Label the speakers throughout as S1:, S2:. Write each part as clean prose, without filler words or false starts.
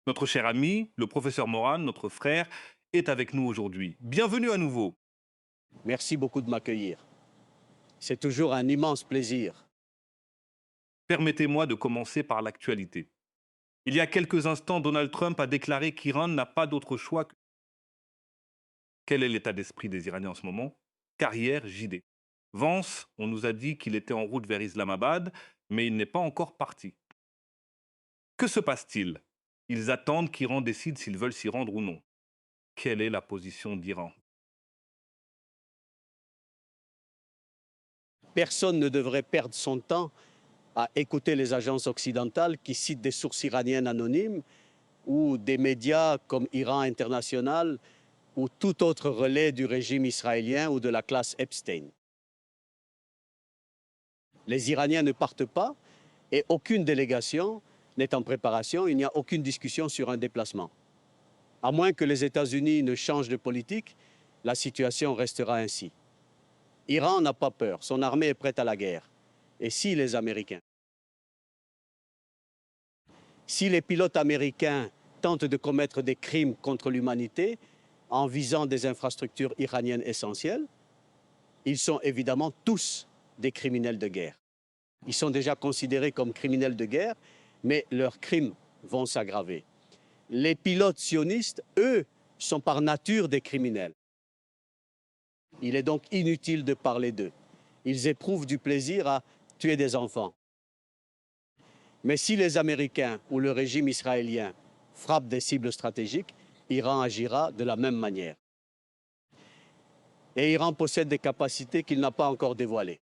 S1: Notre cher ami, le professeur Moran, notre frère, est avec nous aujourd'hui. Bienvenue à nouveau.
S2: Merci beaucoup de m'accueillir. C'est toujours un immense plaisir.
S1: Permettez-moi de commencer par l'actualité. Il y a quelques instants, Donald Trump a déclaré qu'Iran n'a pas d'autre choix que... Quel est l'état d'esprit des Iraniens en ce moment? Car hier, JD. Vance, on nous a dit qu'il était en route vers Islamabad, mais il n'est pas encore parti. Que se passe-t-il? Ils attendent qu'Iran décide s'ils veulent s'y rendre ou non. Quelle est la position d'Iran?
S2: Personne ne devrait perdre son temps à écouter les agences occidentales qui citent des sources iraniennes anonymes ou des médias comme Iran International ou tout autre relais du régime israélien ou de la classe Epstein. Les Iraniens ne partent pas et aucune délégation n'est en préparation. Il n'y a aucune discussion sur un déplacement. À moins que les États-Unis ne changent de politique, la situation restera ainsi. Iran n'a pas peur, son armée est prête à la guerre. Et si les Américains? Si les pilotes américains tentent de commettre des crimes contre l'humanité en visant des infrastructures iraniennes essentielles, ils sont évidemment tous des criminels de guerre. Ils sont déjà considérés comme criminels de guerre, mais leurs crimes vont s'aggraver. Les pilotes sionistes, eux, sont par nature des criminels. Il est donc inutile de parler d'eux. Ils éprouvent du plaisir à tuer des enfants. Mais si les Américains ou le régime israélien frappent des cibles stratégiques, Iran agira de la même manière. Et Iran possède des capacités qu'il n'a pas encore dévoilées.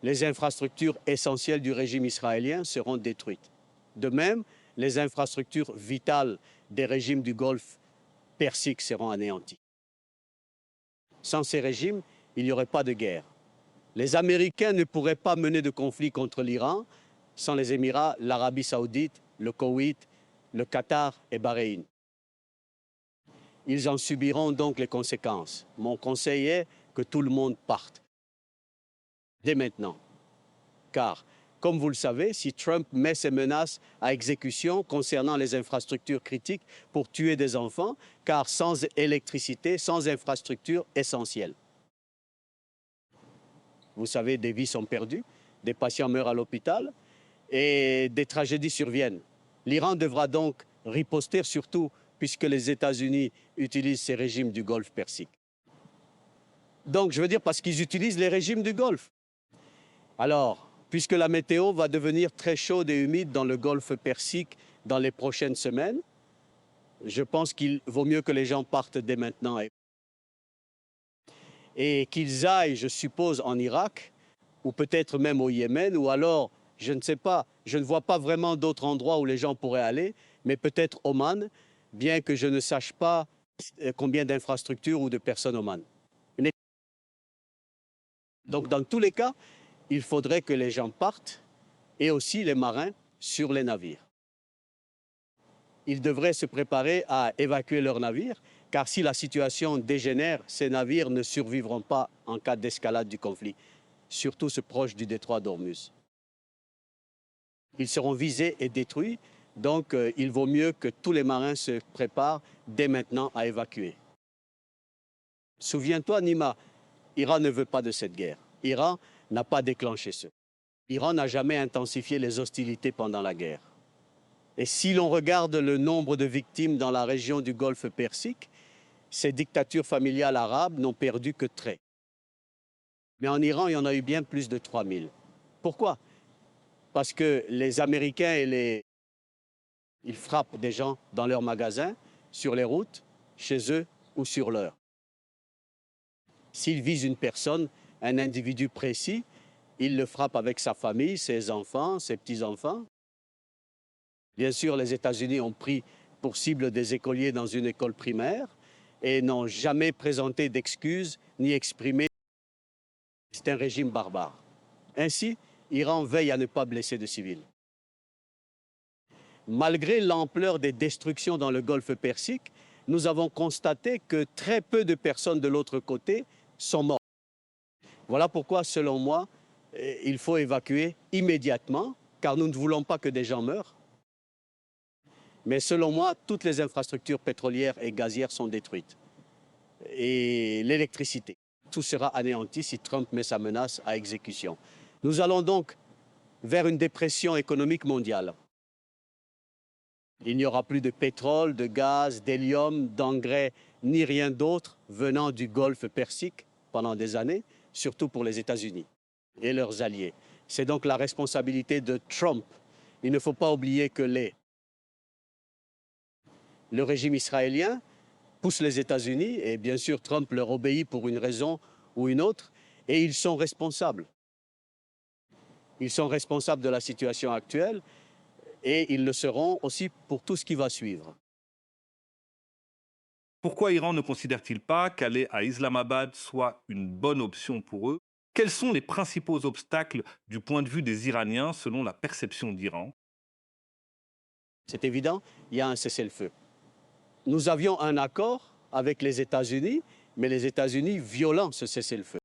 S2: Les infrastructures essentielles du régime israélien seront détruites. De même, les infrastructures vitales des régimes du Golfe Persique seront anéanties. Sans ces régimes, il n'y aurait pas de guerre. Les Américains ne pourraient pas mener de conflit contre l'Iran sans les Émirats, l'Arabie saoudite, le Koweït, le Qatar et Bahreïn. Ils en subiront donc les conséquences. Mon conseil est que tout le monde parte dès maintenant. Car, comme vous le savez, si Trump met ses menaces à exécution concernant les infrastructures critiques pour tuer des enfants, car sans électricité, sans infrastructures essentielles. Vous savez, des vies sont perdues, des patients meurent à l'hôpital et des tragédies surviennent. L'Iran devra donc riposter, surtout puisque les États-Unis utilisent ces régimes du Golfe Persique. Donc, je veux dire parce qu'ils utilisent les régimes du Golfe. Alors, puisque la météo va devenir très chaude et humide dans le Golfe Persique dans les prochaines semaines, je pense qu'il vaut mieux que les gens partent dès maintenant et qu'ils aillent, je suppose, en Irak ou peut-être même au Yémen, ou alors, je ne sais pas, je ne vois pas vraiment d'autres endroits où les gens pourraient aller, mais peut-être Oman, bien que je ne sache pas combien d'infrastructures ou de personnes Oman. Donc, dans tous les cas, il faudrait que les gens partent, et aussi les marins, sur les navires. Ils devraient se préparer à évacuer leurs navires, car si la situation dégénère, ces navires ne survivront pas en cas d'escalade du conflit, surtout ceux proches du détroit d'Ormuz. Ils seront visés et détruits, donc il vaut mieux que tous les marins se préparent dès maintenant à évacuer. Souviens-toi, Nima, Iran ne veut pas de cette guerre. Iran n'a pas déclenché ce. Iran n'a jamais intensifié les hostilités pendant la guerre. Et si l'on regarde le nombre de victimes dans la région du Golfe Persique, ces dictatures familiales arabes n'ont perdu que très. Mais en Iran, il y en a eu bien plus de 3000. Pourquoi? Parce que les Américains ils frappent des gens dans leurs magasins, sur les routes, chez eux ou sur l'heure. S'ils visent une personne, un individu précis, ils le frappent avec sa famille, ses enfants, ses petits-enfants. Bien sûr, les États-Unis ont pris pour cible des écoliers dans une école primaire et n'ont jamais présenté d'excuses ni exprimé. C'est un régime barbare. Ainsi, Iran veille à ne pas blesser de civils. Malgré l'ampleur des destructions dans le Golfe Persique, nous avons constaté que très peu de personnes de l'autre côté sont mortes. Voilà pourquoi, selon moi, il faut évacuer immédiatement, car nous ne voulons pas que des gens meurent. Mais selon moi, toutes les infrastructures pétrolières et gazières sont détruites. Et l'électricité, tout sera anéanti si Trump met sa menace à exécution. Nous allons donc vers une dépression économique mondiale. Il n'y aura plus de pétrole, de gaz, d'hélium, d'engrais, ni rien d'autre venant du Golfe Persique pendant des années, surtout pour les États-Unis et leurs alliés. C'est donc la responsabilité de Trump. Il ne faut pas oublier que le régime israélien pousse les États-Unis, et bien sûr Trump leur obéit pour une raison ou une autre, et ils sont responsables. Ils sont responsables de la situation actuelle, et ils le seront aussi pour tout ce qui va suivre.
S1: Pourquoi Iran ne considère-t-il pas qu'aller à Islamabad soit une bonne option pour eux? Quels sont les principaux obstacles du point de vue des Iraniens selon la perception d'Iran?
S2: C'est évident, il y a un cessez-le-feu. Nous avions un accord avec les États-Unis, mais les États-Unis violant ce cessez-le-feu.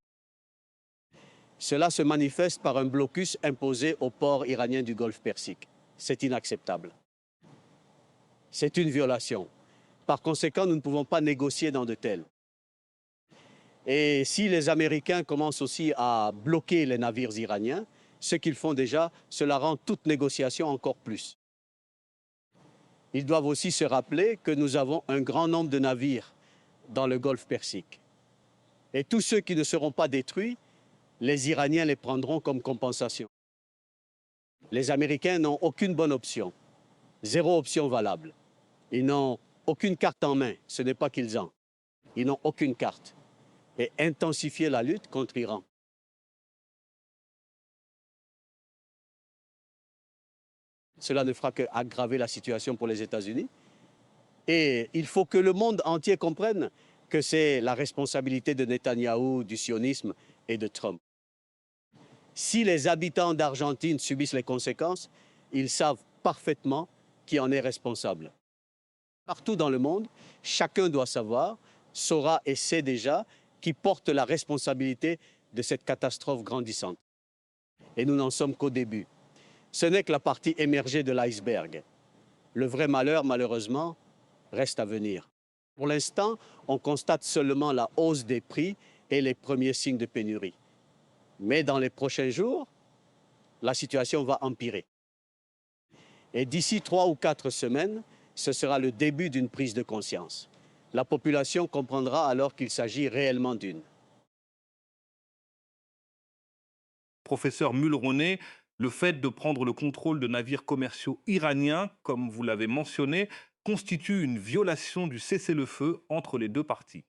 S2: Cela se manifeste par un blocus imposé aux ports iraniens du Golfe Persique. C'est inacceptable. C'est une violation. Par conséquent, nous ne pouvons pas négocier dans de tels. Et si les Américains commencent aussi à bloquer les navires iraniens, ce qu'ils font déjà, cela rend toute négociation encore plus. Ils doivent aussi se rappeler que nous avons un grand nombre de navires dans le Golfe Persique. Et tous ceux qui ne seront pas détruits, les Iraniens les prendront comme compensation. Les Américains n'ont aucune bonne option, zéro option valable. Ils n'ont aucune carte en main, ce n'est pas qu'ils ont. Ils n'ont aucune carte. Et intensifier la lutte contre l'Iran. Cela ne fera qu'aggraver la situation pour les États-Unis. Et il faut que le monde entier comprenne que c'est la responsabilité de Netanyahou, du sionisme et de Trump. Si les habitants d'Argentine subissent les conséquences, ils savent parfaitement qui en est responsable. Partout dans le monde, chacun doit savoir, saura et sait déjà qui porte la responsabilité de cette catastrophe grandissante. Et nous n'en sommes qu'au début. Ce n'est que la partie émergée de l'iceberg. Le vrai malheur, malheureusement, reste à venir. Pour l'instant, on constate seulement la hausse des prix et les premiers signes de pénurie. Mais dans les prochains jours, la situation va empirer. Et d'ici 3 ou 4 semaines, ce sera le début d'une prise de conscience. La population comprendra alors qu'il s'agit réellement d'une.
S1: Professeur Mulroney, le fait de prendre le contrôle de navires commerciaux iraniens, comme vous l'avez mentionné, constitue une violation du cessez-le-feu entre les deux parties.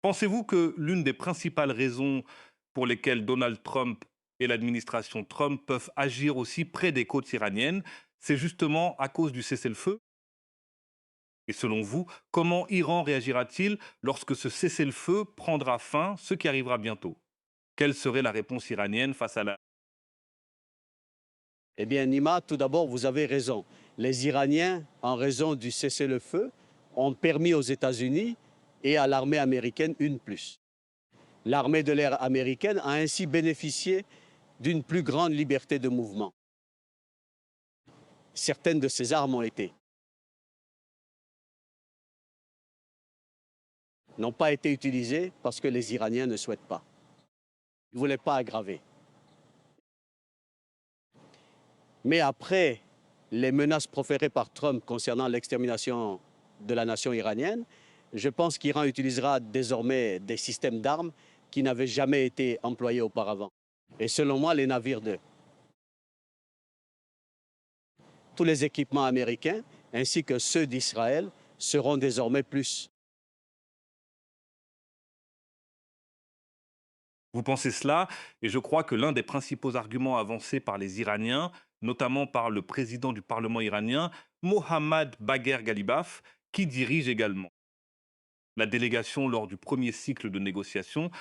S1: Pensez-vous que l'une des principales raisons pour lesquelles Donald Trump et l'administration Trump peuvent agir aussi près des côtes iraniennes, c'est justement à cause du cessez-le-feu? Et selon vous, comment Iran réagira-t-il lorsque ce cessez-le-feu prendra fin, ce qui arrivera bientôt? Quelle serait la réponse iranienne face à la...
S2: Eh bien, Nima, tout d'abord, vous avez raison. Les Iraniens, en raison du cessez-le-feu, ont permis aux États-Unis et à l'armée américaine une plus. L'armée de l'air américaine a ainsi bénéficié d'une plus grande liberté de mouvement. Certaines de ces armes n'ont pas été utilisées parce que les Iraniens ne souhaitent pas. Ils ne voulaient pas aggraver. Mais après les menaces proférées par Trump concernant l'extermination de la nation iranienne, je pense qu'Iran utilisera désormais des systèmes d'armes qui n'avaient jamais été employés auparavant. Et selon moi, les navires tous les équipements américains ainsi que ceux d'Israël seront désormais plus.
S1: Vous pensez cela, et je crois que l'un des principaux arguments avancés par les Iraniens, notamment par le président du Parlement iranien, Mohammad Bagher Ghalibaf, qui dirige également la délégation lors du premier cycle de négociations,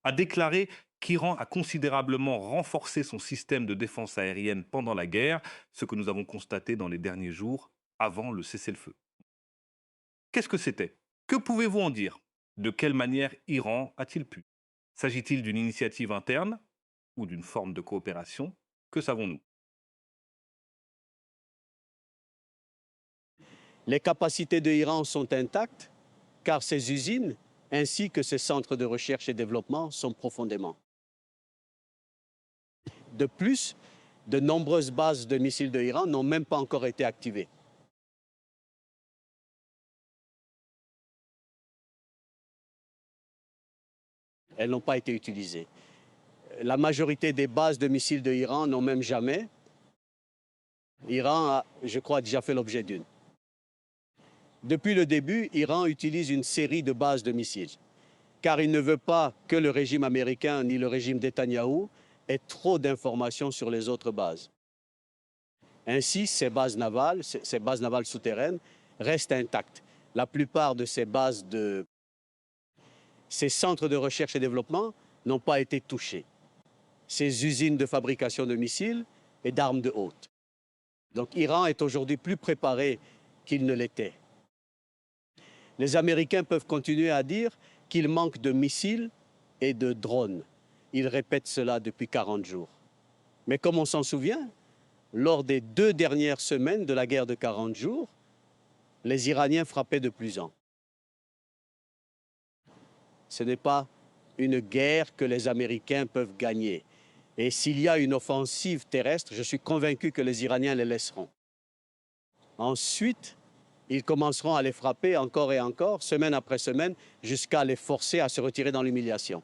S1: a déclaré qu'Iran a considérablement renforcé son système de défense aérienne pendant la guerre, ce que nous avons constaté dans les derniers jours avant le cessez-le-feu. Qu'est-ce que c'était? Que pouvez-vous en dire? De quelle manière Iran a-t-il pu? S'agit-il d'une initiative interne ou d'une forme de coopération? Que savons-nous?
S2: Les capacités de l'Iran sont intactes car ses usines ainsi que ses centres de recherche et développement sont profondément. De plus, de nombreuses bases de missiles de l'Iran n'ont même pas encore été activées. Elles n'ont pas été utilisées. La majorité des bases de missiles de l'Iran n'ont même jamais. L'Iran a, je crois, déjà fait l'objet d'une. Depuis le début, l'Iran utilise une série de bases de missiles, car il ne veut pas que le régime américain ni le régime Netanyahou aient trop d'informations sur les autres bases. Ainsi, ces bases navales souterraines restent intactes. La plupart de ces ces centres de recherche et développement n'ont pas été touchés. Ces usines de fabrication de missiles et d'armes de haute. Donc l'Iran est aujourd'hui plus préparé qu'il ne l'était. Les Américains peuvent continuer à dire qu'il manque de missiles et de drones. Ils répètent cela depuis 40 jours. Mais comme on s'en souvient, lors des 2 dernières semaines de la guerre de 40 jours, les Iraniens frappaient de plus en. Ce n'est pas une guerre que les Américains peuvent gagner. Et s'il y a une offensive terrestre, je suis convaincu que les Iraniens les laisseront. Ensuite, ils commenceront à les frapper encore et encore, semaine après semaine, jusqu'à les forcer à se retirer dans l'humiliation.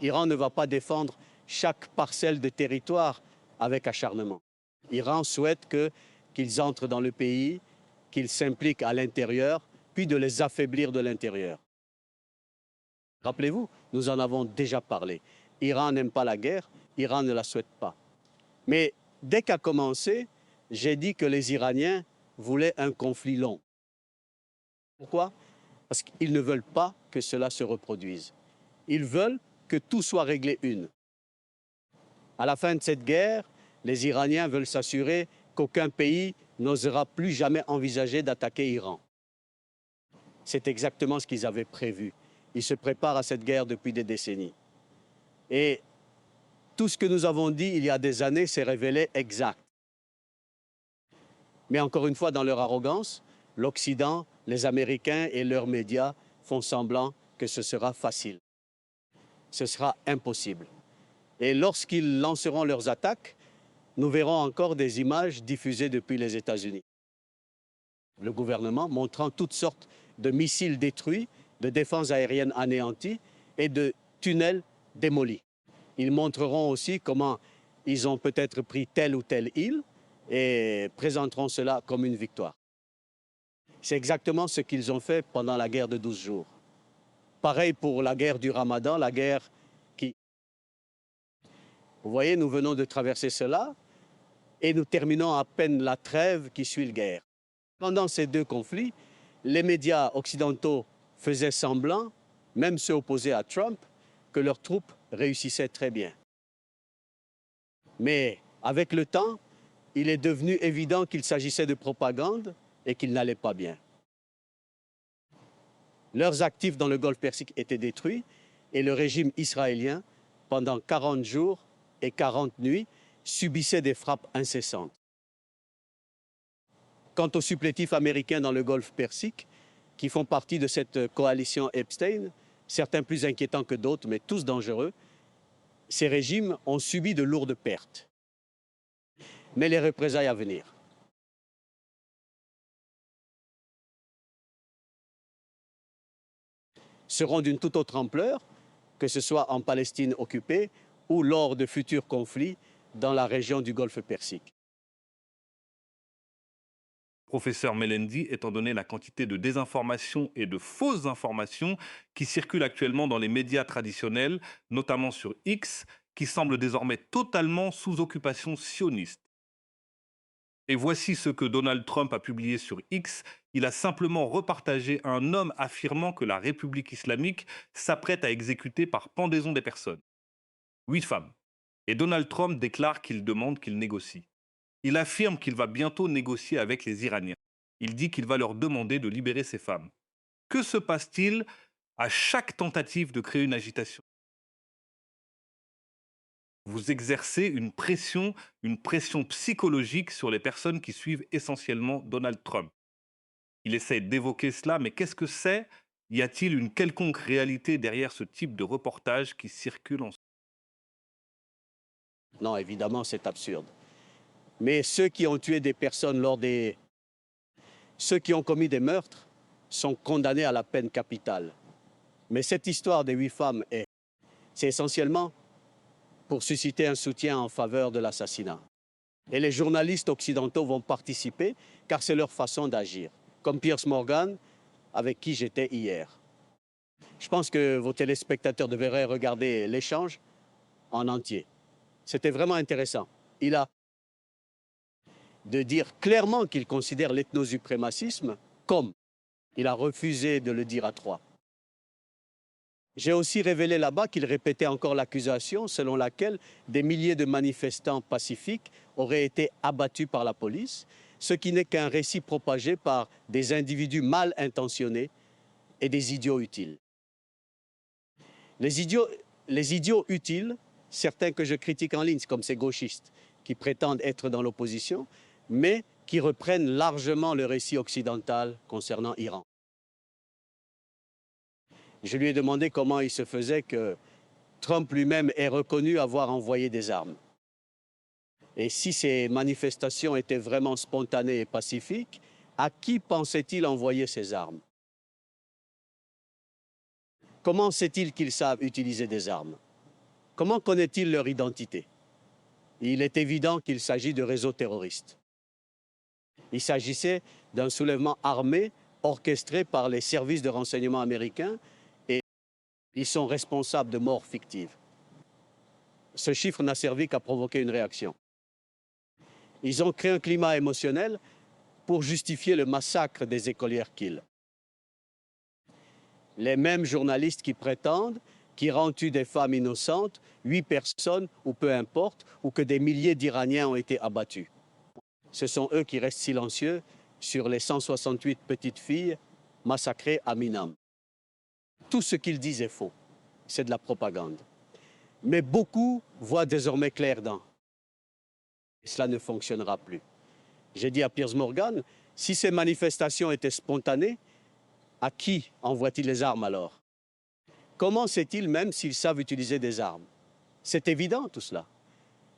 S2: L'Iran ne va pas défendre chaque parcelle de territoire avec acharnement. L'Iran souhaite qu'ils entrent dans le pays, qu'ils s'impliquent à l'intérieur, puis de les affaiblir de l'intérieur. Rappelez-vous, nous en avons déjà parlé. L'Iran n'aime pas la guerre, l'Iran ne la souhaite pas. Mais dès qu'a commencé, j'ai dit que les Iraniens voulaient un conflit long. Pourquoi? Parce qu'ils ne veulent pas que cela se reproduise. Ils veulent que tout soit réglé une. À la fin de cette guerre, les Iraniens veulent s'assurer qu'aucun pays n'osera plus jamais envisager d'attaquer l'Iran. C'est exactement ce qu'ils avaient prévu. Ils se préparent à cette guerre depuis des décennies. Et tout ce que nous avons dit il y a des années s'est révélé exact. Mais encore une fois, dans leur arrogance, l'Occident, les Américains et leurs médias font semblant que ce sera facile. Ce sera impossible. Et lorsqu'ils lanceront leurs attaques, nous verrons encore des images diffusées depuis les États-Unis. Le gouvernement montrant toutes sortes de missiles détruits, de défenses aériennes anéanties et de tunnels démolis. Ils montreront aussi comment ils ont peut-être pris telle ou telle île et présenteront cela comme une victoire. C'est exactement ce qu'ils ont fait pendant la guerre de 12 jours. Pareil pour la guerre du Ramadan, la guerre qui... Vous voyez, nous venons de traverser cela et nous terminons à peine la trêve qui suit la guerre. Pendant ces 2 conflits, les médias occidentaux faisaient semblant, même ceux opposés à Trump, que leurs troupes réussissaient très bien. Mais avec le temps, il est devenu évident qu'il s'agissait de propagande et qu'ils n'allaient pas bien. Leurs actifs dans le Golfe Persique étaient détruits et le régime israélien, pendant 40 jours et 40 nuits, subissait des frappes incessantes. Quant aux supplétifs américains dans le Golfe Persique, qui font partie de cette coalition Epstein, certains plus inquiétants que d'autres, mais tous dangereux, ces régimes ont subi de lourdes pertes. Mais les représailles à venir seront d'une toute autre ampleur, que ce soit en Palestine occupée ou lors de futurs conflits dans la région du Golfe Persique.
S1: Professeur Melendi, étant donné la quantité de désinformation et de fausses informations qui circulent actuellement dans les médias traditionnels, notamment sur X, qui semble désormais totalement sous occupation sioniste. Et voici ce que Donald Trump a publié sur X. Il a simplement repartagé un homme affirmant que la République islamique s'apprête à exécuter par pendaison des personnes. 8 femmes. Et Donald Trump déclare qu'il demande qu'ils négocient. Il affirme qu'il va bientôt négocier avec les Iraniens. Il dit qu'il va leur demander de libérer ces femmes. Que se passe-t-il à chaque tentative de créer une agitation? Vous exercez une pression psychologique sur les personnes qui suivent essentiellement Donald Trump. Il essaie d'évoquer cela, mais qu'est-ce que c'est? Y a-t-il une quelconque réalité derrière ce type de reportage qui circule en...
S2: Non, évidemment, c'est absurde. Mais ceux qui ont tué des personnes ceux qui ont commis des meurtres sont condamnés à la peine capitale. Mais cette histoire des 8 femmes, c'est essentiellement pour susciter un soutien en faveur de l'assassinat. Et les journalistes occidentaux vont participer car c'est leur façon d'agir, comme Piers Morgan, avec qui j'étais hier. Je pense que vos téléspectateurs devraient regarder l'échange en entier. C'était vraiment intéressant. Il a de dire clairement qu'il considère l'ethnosuprémacisme comme il a refusé de le dire à Troyes. J'ai aussi révélé là-bas qu'il répétait encore l'accusation selon laquelle des milliers de manifestants pacifiques auraient été abattus par la police, ce qui n'est qu'un récit propagé par des individus mal intentionnés et des idiots utiles. Les idiots utiles, certains que je critique en ligne, comme ces gauchistes qui prétendent être dans l'opposition, mais qui reprennent largement le récit occidental concernant Iran. Je lui ai demandé comment il se faisait que Trump lui-même ait reconnu avoir envoyé des armes. Et si ces manifestations étaient vraiment spontanées et pacifiques, à qui pensait-il envoyer ces armes? Comment sait-il qu'ils savent utiliser des armes? Comment connaît-il leur identité? Il est évident qu'il s'agit de réseaux terroristes. Il s'agissait d'un soulèvement armé orchestré par les services de renseignement américains et ils sont responsables de morts fictives. Ce chiffre n'a servi qu'à provoquer une réaction. Ils ont créé un climat émotionnel pour justifier le massacre des écolières Kiel. Les mêmes journalistes qui prétendent qu'Iran tue des femmes innocentes, 8 personnes ou peu importe, ou que des milliers d'Iraniens ont été abattus. Ce sont eux qui restent silencieux sur les 168 petites filles massacrées à Minam. Tout ce qu'ils disent est faux. C'est de la propagande. Mais beaucoup voient désormais clair dans. Et cela ne fonctionnera plus. J'ai dit à Piers Morgan, si ces manifestations étaient spontanées, à qui envoie-t-il les armes alors? Comment sait-il même s'ils savent utiliser des armes? C'est évident tout cela.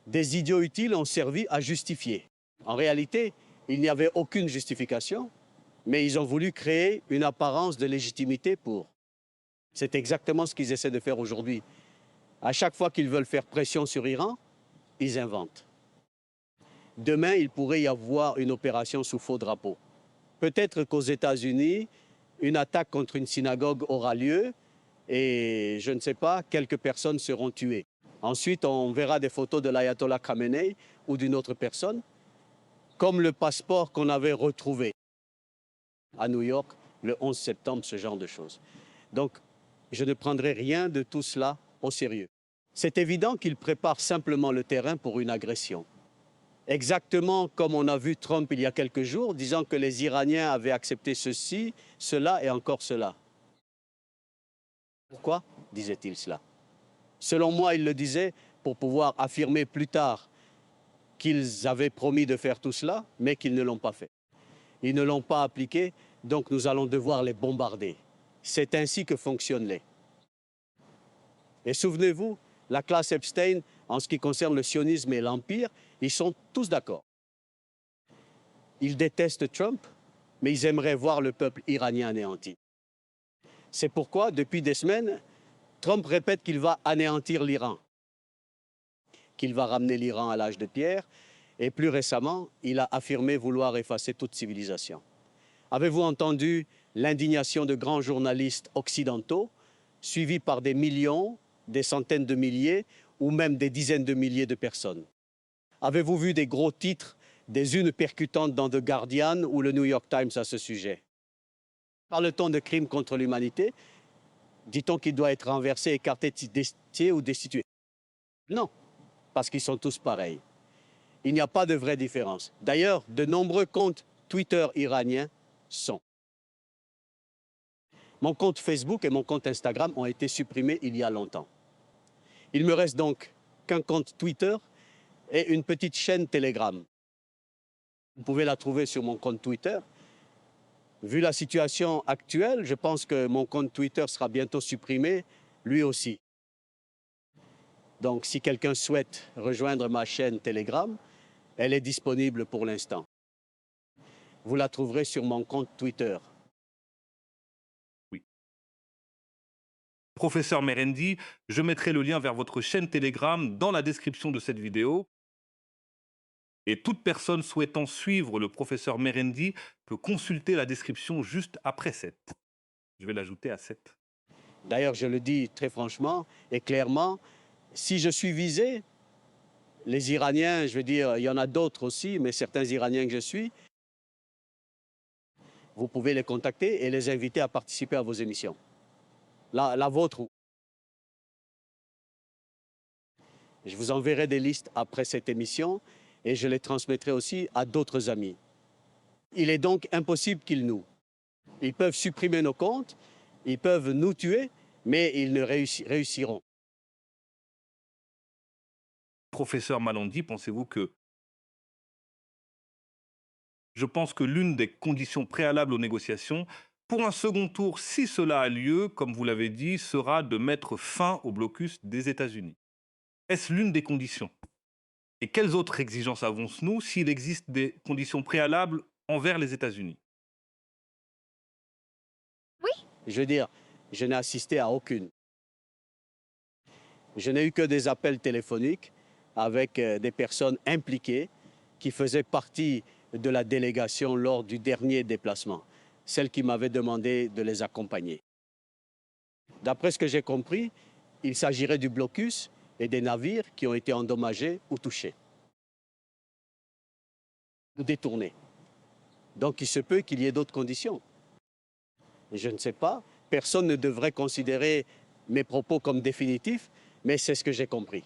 S2: Des idiots utiles ont servi à justifier. En réalité, il n'y avait aucune justification, mais ils ont voulu créer une apparence de légitimité pour. C'est exactement ce qu'ils essaient de faire aujourd'hui. À chaque fois qu'ils veulent faire pression sur l'Iran, ils inventent. Demain, il pourrait y avoir une opération sous faux drapeau. Peut-être qu'aux États-Unis, une attaque contre une synagogue aura lieu et, je ne sais pas, quelques personnes seront tuées. Ensuite, on verra des photos de l'ayatollah Khamenei ou d'une autre personne, comme le passeport qu'on avait retrouvé à New York le 11 septembre, ce genre de choses. Donc, je ne prendrai rien de tout cela au sérieux. C'est évident qu'il prépare simplement le terrain pour une agression. Exactement comme on a vu Trump il y a quelques jours, disant que les Iraniens avaient accepté ceci, cela et encore cela. Pourquoi disait-il cela? Selon moi, il le disait pour pouvoir affirmer plus tard qu'ils avaient promis de faire tout cela, mais qu'ils ne l'ont pas fait. Ils ne l'ont pas appliqué, donc nous allons devoir les bombarder. C'est ainsi que fonctionnent les. Et souvenez-vous, la classe Epstein, en ce qui concerne le sionisme et l'Empire, ils sont tous d'accord. Ils détestent Trump, mais ils aimeraient voir le peuple iranien anéanti. C'est pourquoi, depuis des semaines, Trump répète qu'il va anéantir l'Iran, qu'il va ramener l'Iran à l'âge de pierre, et plus récemment, il a affirmé vouloir effacer toute civilisation. Avez-vous entendu l'indignation de grands journalistes occidentaux, suivis par des millions, des centaines de milliers, ou même des dizaines de milliers de personnes? Avez-vous vu des gros titres, des unes percutantes dans The Guardian ou le New York Times à ce sujet? Parle-t-on de crimes contre l'humanité? Dit-on qu'il doit être renversé, écarté, destitué ou destitué? Non, parce qu'ils sont tous pareils. Il n'y a pas de vraie différence. D'ailleurs, de nombreux comptes Twitter iraniens sont. Mon compte Facebook et mon compte Instagram ont été supprimés il y a longtemps. Il me reste donc qu'un compte Twitter et une petite chaîne Telegram. Vous pouvez la trouver sur mon compte Twitter, Vu la situation actuelle, je pense que mon compte Twitter sera bientôt supprimé, lui aussi. Donc si quelqu'un souhaite rejoindre ma chaîne Telegram, elle est disponible pour l'instant. Vous la trouverez sur mon compte Twitter.
S1: Oui. Professeur Merendi, je mettrai le lien vers votre chaîne Telegram dans la description de cette vidéo. Et toute personne souhaitant suivre le professeur Merendi peut consulter la description juste après cette. Je vais l'ajouter à cette.
S2: D'ailleurs, je le dis très franchement et clairement, si je suis visé, les Iraniens, je veux dire, il y en a d'autres aussi, mais certains Iraniens que je suis, vous pouvez les contacter et les inviter à participer à vos émissions. La vôtre. Je vous enverrai des listes après cette émission et je les transmettrai aussi à d'autres amis. Il est donc impossible qu'ils nous. Ils peuvent supprimer nos comptes, ils peuvent nous tuer, mais ils ne réussiront.
S1: Professeur Malandi, pensez-vous que... Je pense que l'une des conditions préalables aux négociations, pour un second tour, si cela a lieu, comme vous l'avez dit, sera de mettre fin au blocus des États-Unis. Est-ce l'une des conditions? Et quelles autres exigences avons-nous s'il existe des conditions préalables envers les États-Unis?
S2: Je veux dire, je n'ai assisté à aucune. Je n'ai eu que des appels téléphoniques avec des personnes impliquées qui faisaient partie de la délégation lors du dernier déplacement, celles qui m'avaient demandé de les accompagner. D'après ce que j'ai compris, il s'agirait du blocus et des navires qui ont été endommagés ou touchés ou détournés. Donc il se peut qu'il y ait d'autres conditions. Je ne sais pas, personne ne devrait considérer mes propos comme définitifs, mais c'est ce que j'ai compris.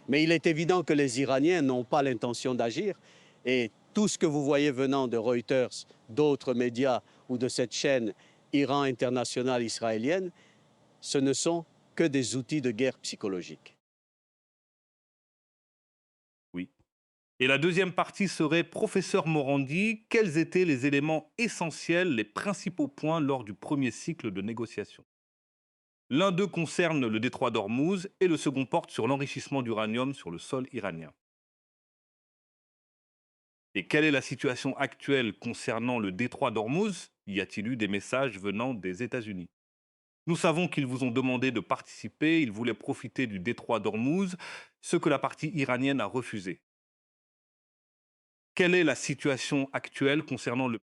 S2: Mais il est évident que les Iraniens n'ont pas l'intention d'agir et tout ce que vous voyez venant de Reuters, d'autres médias ou de cette chaîne Iran internationale israélienne, ce ne sont que des outils de guerre psychologique.
S1: Oui. Et la deuxième partie serait, professeur Morandi, quels étaient les éléments essentiels, les principaux points lors du premier cycle de négociation? L'un d'eux concerne le détroit d'Ormuz et le second porte sur l'enrichissement d'uranium sur le sol iranien. Et quelle est la situation actuelle concernant le détroit d'Ormuz? Y a-t-il eu des messages venant des États-Unis? Nous savons qu'ils vous ont demandé de participer, ils voulaient profiter du détroit d'Ormuz, ce que la partie iranienne a refusé. Quelle est la situation actuelle concernant le...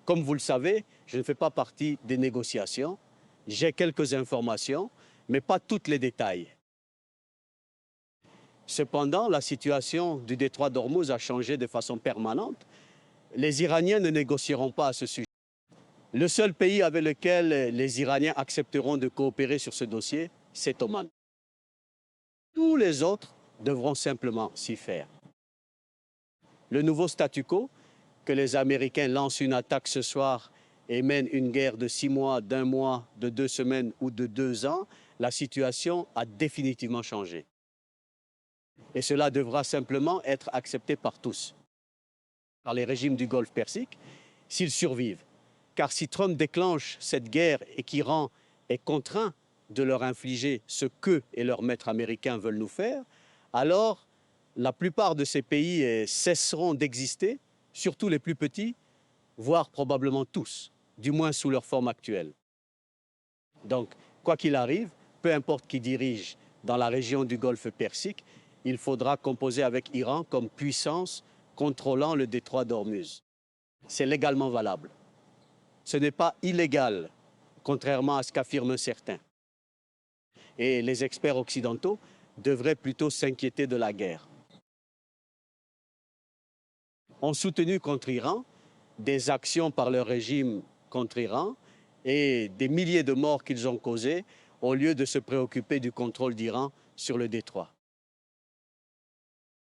S2: Comme vous le savez, je ne fais pas partie des négociations. J'ai quelques informations, mais pas tous les détails. Cependant, la situation du détroit d'Ormuz a changé de façon permanente. Les Iraniens ne négocieront pas à ce sujet. Le seul pays avec lequel les Iraniens accepteront de coopérer sur ce dossier, c'est Oman. Tous les autres devront simplement s'y faire. Le nouveau statu quo, que les Américains lancent une attaque ce soir et mènent une guerre de 6 mois, d'1 mois, de 2 semaines ou de 2 ans, la situation a définitivement changé. Et cela devra simplement être accepté par tous, par les régimes du Golfe Persique, s'ils survivent. Car si Trump déclenche cette guerre et qu'Iran est contraint de leur infliger ce qu'eux et leurs maîtres américains veulent nous faire, alors la plupart de ces pays cesseront d'exister, surtout les plus petits, voire probablement tous, du moins sous leur forme actuelle. Donc, quoi qu'il arrive, peu importe qui dirige dans la région du Golfe Persique, il faudra composer avec Iran comme puissance contrôlant le détroit d'Ormuz. C'est légalement valable. Ce n'est pas illégal, contrairement à ce qu'affirment certains. Et les experts occidentaux devraient plutôt s'inquiéter de la guerre. Ont soutenu contre Iran des actions par leur régime contre Iran et des milliers de morts qu'ils ont causés au lieu de se préoccuper du contrôle d'Iran sur le détroit.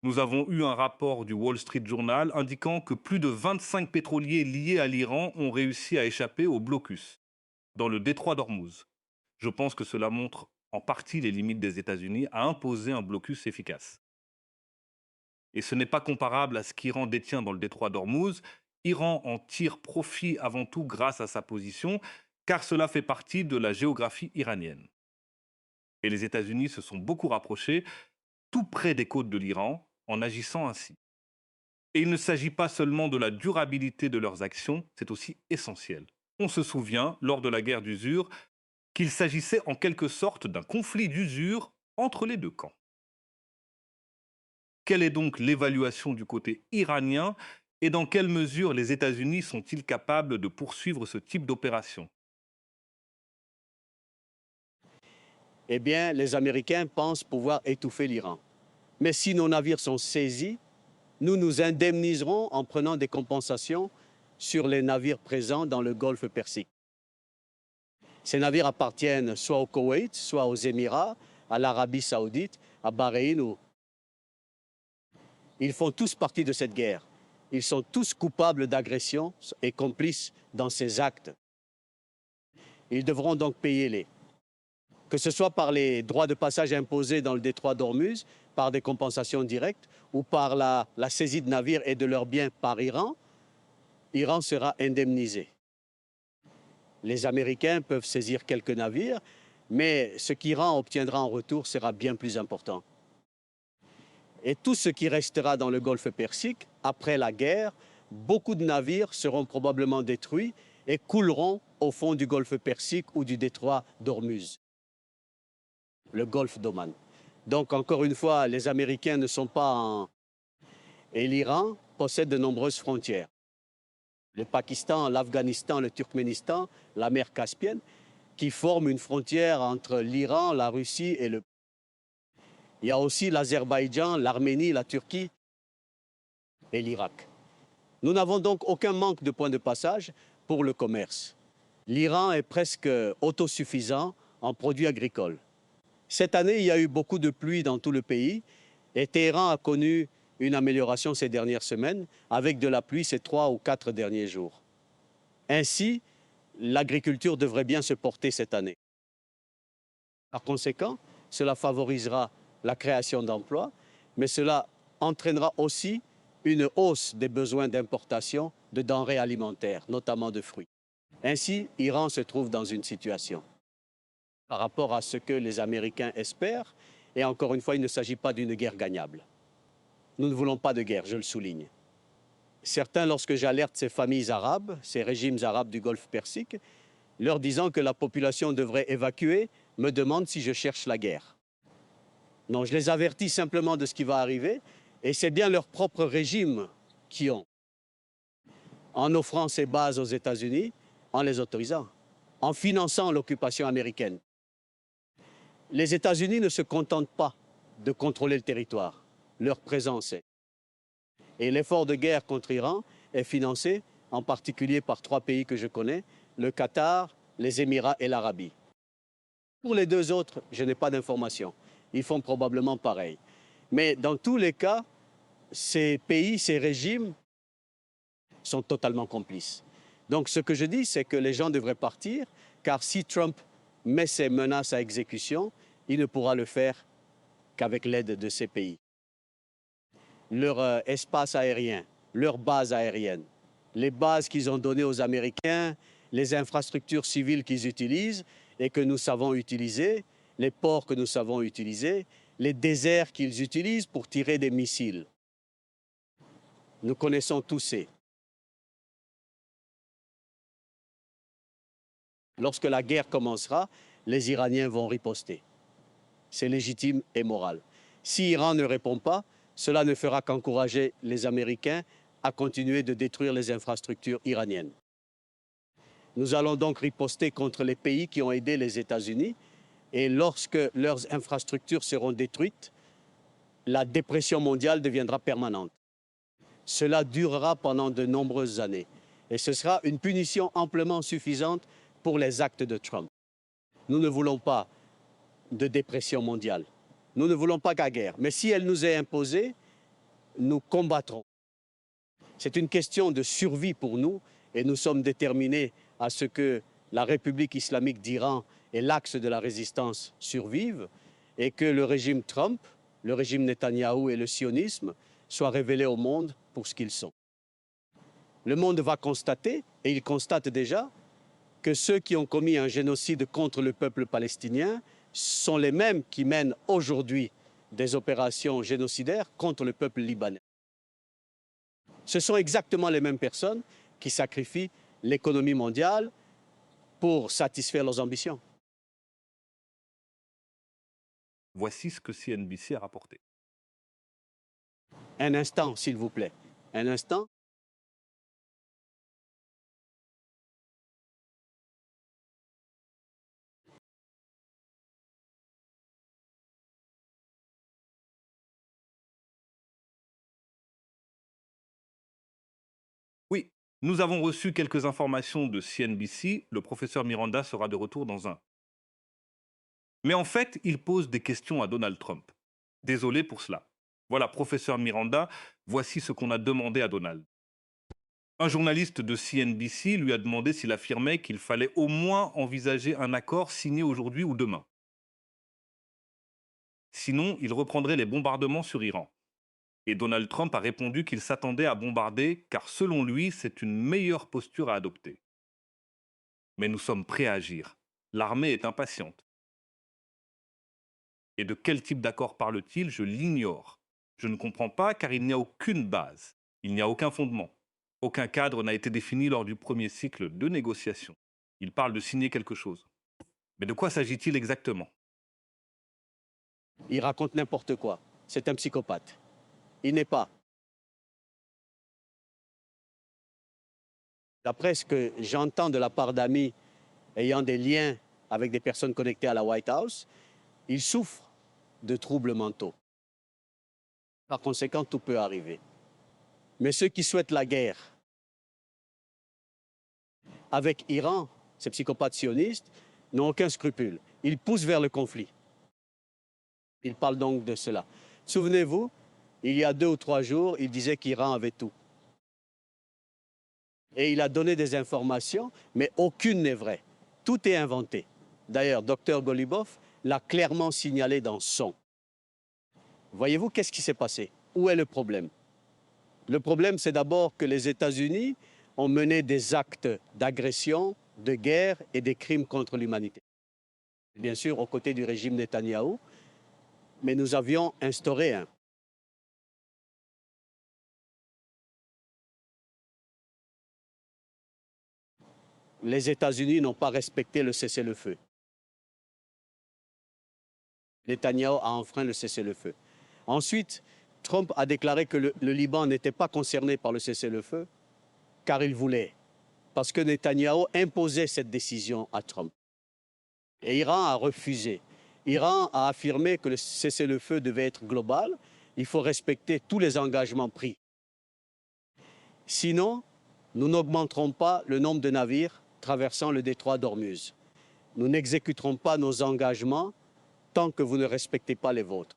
S1: Nous avons eu un rapport du Wall Street Journal indiquant que plus de 25 pétroliers liés à l'Iran ont réussi à échapper au blocus dans le détroit d'Ormuz. Je pense que cela montre en partie les limites des États-Unis à imposer un blocus efficace. Et ce n'est pas comparable à ce qu'Iran détient dans le détroit d'Ormuz. Iran en tire profit avant tout grâce à sa position, car cela fait partie de la géographie iranienne. Et les États-Unis se sont beaucoup rapprochés, tout près des côtes de l'Iran, en agissant ainsi. Et il ne s'agit pas seulement de la durabilité de leurs actions, c'est aussi essentiel. On se souvient, lors de la guerre d'usure, qu'il s'agissait en quelque sorte d'un conflit d'usure entre les deux camps. Quelle est donc l'évaluation du côté iranien et dans quelle mesure les États-Unis sont-ils capables de poursuivre ce type d'opération?
S2: Eh bien, les Américains pensent pouvoir étouffer l'Iran. Mais si nos navires sont saisis, nous nous indemniserons en prenant des compensations sur les navires présents dans le golfe Persique. Ces navires appartiennent soit au Koweït, soit aux Émirats, à l'Arabie saoudite, à Bahreïn. Ils font tous partie de cette guerre. Ils sont tous coupables d'agression et complices dans ces actes. Ils devront donc payer les. Que ce soit par les droits de passage imposés dans le détroit d'Ormuz, par des compensations directes, ou par la saisie de navires et de leurs biens par Iran, Iran sera indemnisé. Les Américains peuvent saisir quelques navires, mais ce qu'Iran obtiendra en retour sera bien plus important. Et tout ce qui restera dans le golfe Persique, après la guerre, beaucoup de navires seront probablement détruits et couleront au fond du golfe Persique ou du détroit d'Ormuz, le golfe d'Oman. Donc, encore une fois, les Américains ne sont pas en... Et l'Iran possède de nombreuses frontières. Le Pakistan, l'Afghanistan, le Turkménistan, la mer Caspienne, qui forment une frontière entre l'Iran, la Russie et le... Il y a aussi l'Azerbaïdjan, l'Arménie, la Turquie et l'Irak. Nous n'avons donc aucun manque de points de passage pour le commerce. L'Iran est presque autosuffisant en produits agricoles. Cette année, il y a eu beaucoup de pluie dans tout le pays et Téhéran a connu une amélioration ces dernières semaines avec de la pluie ces 3 ou 4 derniers jours. Ainsi, l'agriculture devrait bien se porter cette année. Par conséquent, cela favorisera la création d'emplois, mais cela entraînera aussi une hausse des besoins d'importation de denrées alimentaires, notamment de fruits. Ainsi, l'Iran se trouve dans une situation par rapport à ce que les Américains espèrent, et encore une fois, il ne s'agit pas d'une guerre gagnable. Nous ne voulons pas de guerre, je le souligne. Certains, lorsque j'alerte ces familles arabes, ces régimes arabes du Golfe Persique, leur disant que la population devrait évacuer, me demandent si je cherche la guerre. Non, je les avertis simplement de ce qui va arriver, et c'est bien leur propre régime qui ont, en offrant ces bases aux États-Unis, en les autorisant, en finançant l'occupation américaine. Les États-Unis ne se contentent pas de contrôler le territoire, leur présence est. Et l'effort de guerre contre l'Iran est financé en particulier par 3 pays que je connais, le Qatar, les Émirats et l'Arabie. Pour les 2 autres, je n'ai pas d'informations. Ils font probablement pareil. Mais dans tous les cas, ces pays, ces régimes sont totalement complices. Donc ce que je dis, c'est que les gens devraient partir, car si Trump met ses menaces à exécution, il ne pourra le faire qu'avec l'aide de ces pays. Leur espace aérien, leurs bases aériennes, les bases qu'ils ont données aux Américains, les infrastructures civiles qu'ils utilisent et que nous savons utiliser, les ports que nous savons utiliser, les déserts qu'ils utilisent pour tirer des missiles. Nous connaissons tous ces. Lorsque la guerre commencera, les Iraniens vont riposter. C'est légitime et moral. Si l'Iran ne répond pas, cela ne fera qu'encourager les Américains à continuer de détruire les infrastructures iraniennes. Nous allons donc riposter contre les pays qui ont aidé les États-Unis et lorsque leurs infrastructures seront détruites, la dépression mondiale deviendra permanente. Cela durera pendant de nombreuses années et ce sera une punition amplement suffisante pour les actes de Trump. Nous ne voulons pas de dépression mondiale. Nous ne voulons pas la guerre. Mais si elle nous est imposée, nous combattrons. C'est une question de survie pour nous et nous sommes déterminés à ce que la République islamique d'Iran et l'axe de la résistance survivent et que le régime Trump, le régime Netanyahou et le sionisme soient révélés au monde pour ce qu'ils sont. le monde va constater, et il constate déjà, que ceux qui ont commis un génocide contre le peuple palestinien sont les mêmes qui mènent aujourd'hui des opérations génocidaires contre le peuple libanais. Ce sont exactement les mêmes personnes qui sacrifient l'économie mondiale pour satisfaire leurs ambitions.
S1: Voici ce que CNBC a rapporté.
S2: Un instant, s'il vous plaît. Un instant.
S1: Oui, nous avons reçu quelques informations de CNBC. Le professeur Miranda sera de retour dans un. Mais en fait, il pose des questions à Donald Trump. Désolé pour cela. Voilà, professeur Miranda, voici ce qu'on a demandé à Donald. Un journaliste de CNBC lui a demandé s'il affirmait qu'il fallait au moins envisager un accord signé aujourd'hui ou demain. Sinon, il reprendrait les bombardements sur Iran. Et Donald Trump a répondu qu'il s'attendait à bombarder car selon lui, c'est une meilleure posture à adopter. Mais nous sommes prêts à agir. L'armée est impatiente. Et de quel type d'accord parle-t-il? Je l'ignore. Je ne comprends pas car il n'y a aucune base. Il n'y a aucun fondement. Aucun cadre n'a été défini lors du premier cycle de négociation. Il parle de signer quelque chose. Mais de quoi s'agit-il exactement?
S2: Il raconte n'importe quoi. C'est un psychopathe. Il n'est pas. D'après ce que j'entends de la part d'amis ayant des liens avec des personnes connectées à la White House, il souffre de troubles mentaux. Par conséquent, tout peut arriver. Mais ceux qui souhaitent la guerre avec Iran, ces psychopathes sionistes, n'ont aucun scrupule. Ils poussent vers le conflit. Ils parlent donc de cela. Souvenez-vous, il y a 2 ou 3 jours, il disait qu'Iran avait tout. Et il a donné des informations, mais aucune n'est vraie. Tout est inventé. D'ailleurs, Dr Golibov l'a clairement signalé dans son. Voyez-vous, qu'est-ce qui s'est passé? Où est le problème? Le problème, c'est d'abord que les États-Unis ont mené des actes d'agression, de guerre et des crimes contre l'humanité. Bien sûr, aux côtés du régime Netanyahou, mais nous avions instauré un. Les États-Unis n'ont pas respecté le cessez-le-feu. Netanyahou a enfreint le cessez-le-feu. Ensuite, Trump a déclaré que le Liban n'était pas concerné par le cessez-le-feu car il voulait, parce que Netanyahou imposait cette décision à Trump. Et Iran a refusé. Iran a affirmé que le cessez-le-feu devait être global. Il faut respecter tous les engagements pris. Sinon, nous n'augmenterons pas le nombre de navires traversant le détroit d'Ormuz. Nous n'exécuterons pas nos engagements tant que vous ne respectez pas les vôtres.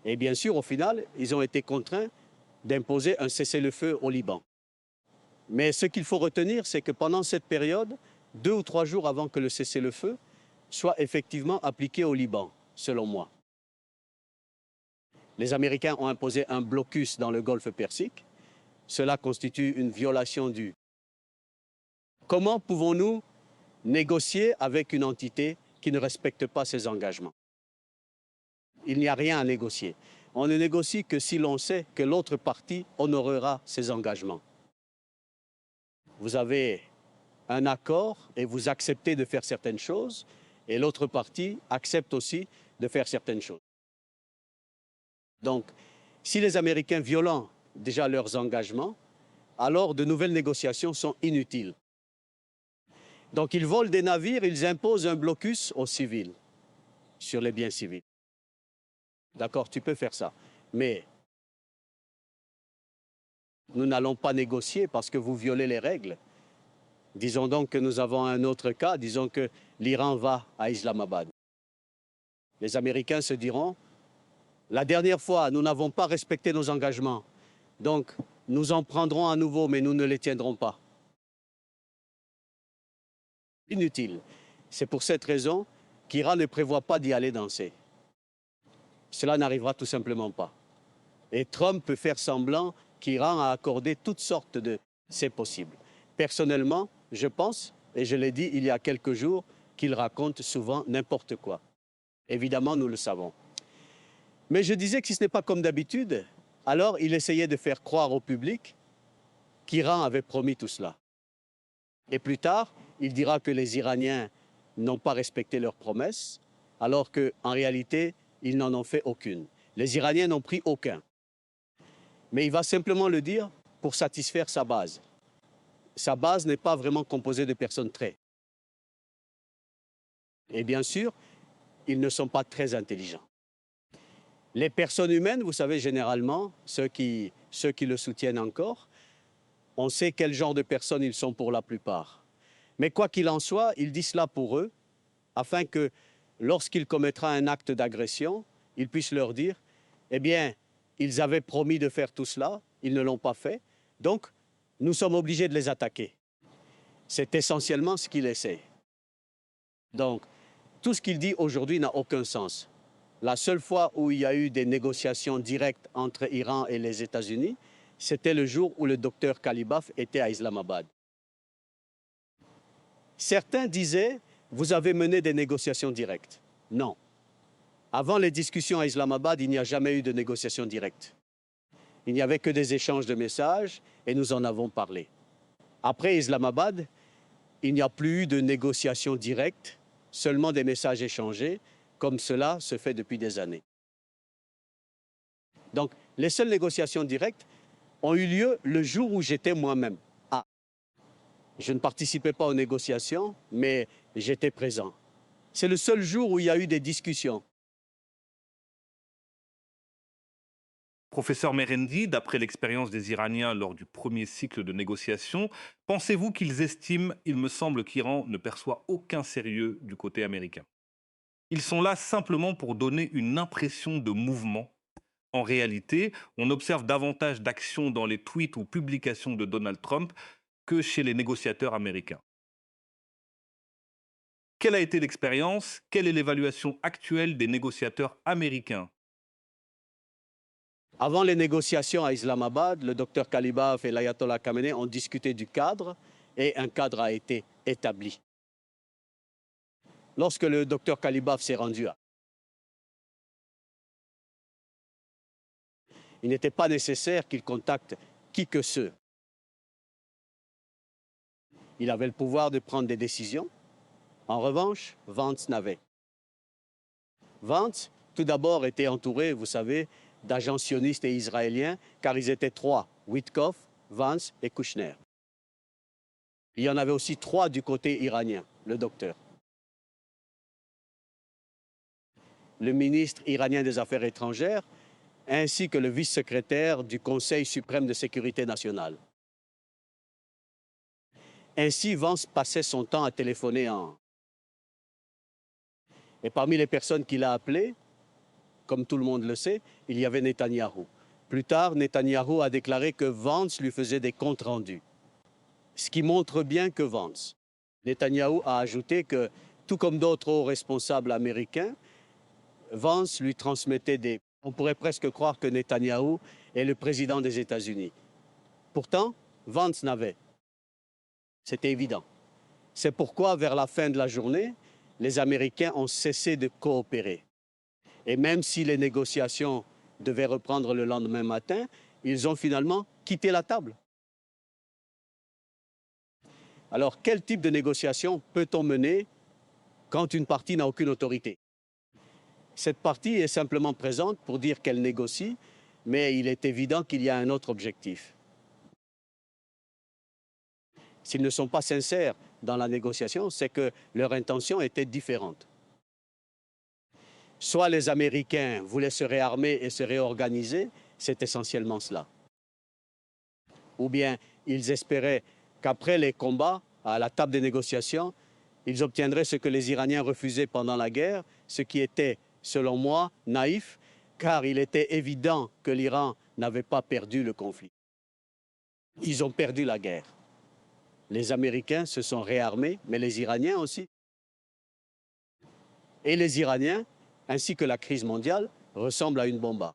S2: Et bien sûr, au final, ils ont été contraints d'imposer un cessez-le-feu au Liban. Mais ce qu'il faut retenir, c'est que pendant cette période, 2 ou 3 jours avant que le cessez-le-feu soit effectivement appliqué au Liban, selon moi, les Américains ont imposé un blocus dans le golfe Persique. Cela constitue une violation du. Comment pouvons-nous négocier avec une entité qui ne respecte pas ses engagements? Il n'y a rien à négocier. On ne négocie que si l'on sait que l'autre partie honorera ses engagements. Vous avez un accord et vous acceptez de faire certaines choses, et l'autre partie accepte aussi de faire certaines choses. Donc, si les Américains violent déjà leurs engagements, alors de nouvelles négociations sont inutiles. Donc, ils volent des navires, ils imposent un blocus aux civils, sur les biens civils. D'accord, tu peux faire ça, mais nous n'allons pas négocier parce que vous violez les règles. Disons donc que nous avons un autre cas, disons que l'Iran va à Islamabad. Les Américains se diront, la dernière fois, nous n'avons pas respecté nos engagements, donc nous en prendrons à nouveau, mais nous ne les tiendrons pas. Inutile. C'est pour cette raison qu'Iran ne prévoit pas d'y aller danser. Cela n'arrivera tout simplement pas. Et Trump peut faire semblant qu'Iran a accordé toutes sortes de... C'est possible. Personnellement, je pense, et je l'ai dit il y a quelques jours, qu'il raconte souvent n'importe quoi. Évidemment, nous le savons. Mais je disais que si ce n'est pas comme d'habitude, alors il essayait de faire croire au public qu'Iran avait promis tout cela. Et plus tard, il dira que les Iraniens n'ont pas respecté leurs promesses, alors qu'en réalité, ils n'en ont fait aucune. Les Iraniens n'ont pris aucun. Mais il va simplement le dire pour satisfaire sa base. Sa base n'est pas vraiment composée de personnes très. Et bien sûr, ils ne sont pas très intelligents. Les personnes humaines, vous savez, généralement, ceux qui le soutiennent encore, on sait quel genre de personnes ils sont pour la plupart. Mais quoi qu'il en soit, il dit cela pour eux, afin que lorsqu'il commettra un acte d'agression, il puisse leur dire, eh bien, ils avaient promis de faire tout cela, ils ne l'ont pas fait, donc nous sommes obligés de les attaquer. C'est essentiellement ce qu'il essaie. Donc, tout ce qu'il dit aujourd'hui n'a aucun sens. La seule fois où il y a eu des négociations directes entre Iran et les États-Unis, c'était le jour où le docteur Kalibaf était à Islamabad. Certains disaient, vous avez mené des négociations directes. Non. Avant les discussions à Islamabad, il n'y a jamais eu de négociations directes. Il n'y avait que des échanges de messages et nous en avons parlé. Après Islamabad, il n'y a plus eu de négociations directes, seulement des messages échangés, comme cela se fait depuis des années. Donc, les seules négociations directes ont eu lieu le jour où j'étais moi-même. Ah, je ne participais pas aux négociations, mais j'étais présent. C'est le seul jour où il y a eu des discussions.
S1: Professeur Merendi, d'après l'expérience des Iraniens lors du premier cycle de négociations, pensez-vous qu'ils estiment, il me semble qu'Iran ne perçoit aucun sérieux du côté américain? Ils sont là simplement pour donner une impression de mouvement. En réalité, on observe davantage d'actions dans les tweets ou publications de Donald Trump que chez les négociateurs américains. Quelle a été l'expérience? Quelle est l'évaluation actuelle des négociateurs américains?
S2: Avant les négociations à Islamabad, le docteur Kalibaf et l'ayatollah Khamenei ont discuté du cadre et un cadre a été établi. Lorsque le docteur Kalibaf s'est rendu à... Il n'était pas nécessaire qu'il contacte qui que ce. Il avait le pouvoir de prendre des décisions. En revanche, Vance n'avait. Vance, tout d'abord, était entouré, vous savez, d'agents sionistes et israéliens, car ils étaient trois, Witkoff, Vance et Kushner. Il y en avait aussi trois du côté iranien, le docteur. Le ministre iranien des Affaires étrangères, ainsi que le vice-secrétaire du Conseil suprême de sécurité nationale. Ainsi, Vance passait son temps à téléphoner en... Et parmi les personnes qu'il a appelées, comme tout le monde le sait, il y avait Netanyahou. Plus tard, Netanyahou a déclaré que Vance lui faisait des comptes rendus. Ce qui montre bien que Vance. Netanyahou a ajouté que, tout comme d'autres hauts responsables américains, Vance lui transmettait des... On pourrait presque croire que Netanyahou est le président des États-Unis. Pourtant, Vance n'avait. C'était évident. C'est pourquoi, vers la fin de la journée, les Américains ont cessé de coopérer. Et même si les négociations devaient reprendre le lendemain matin, ils ont finalement quitté la table. Alors, quel type de négociation peut-on mener quand une partie n'a aucune autorité? Cette partie est simplement présente pour dire qu'elle négocie, mais il est évident qu'il y a un autre objectif. S'ils ne sont pas sincères dans la négociation, c'est que leur intention était différente. Soit les Américains voulaient se réarmer et se réorganiser, c'est essentiellement cela. Ou bien ils espéraient qu'après les combats, à la table des négociations, ils obtiendraient ce que les Iraniens refusaient pendant la guerre, ce qui était, selon moi, naïf, car il était évident que l'Iran n'avait pas perdu le conflit. Ils ont perdu la guerre. Les Américains se sont réarmés, mais les Iraniens aussi. Et les Iraniens, ainsi que la crise mondiale, ressemblent à une bombe.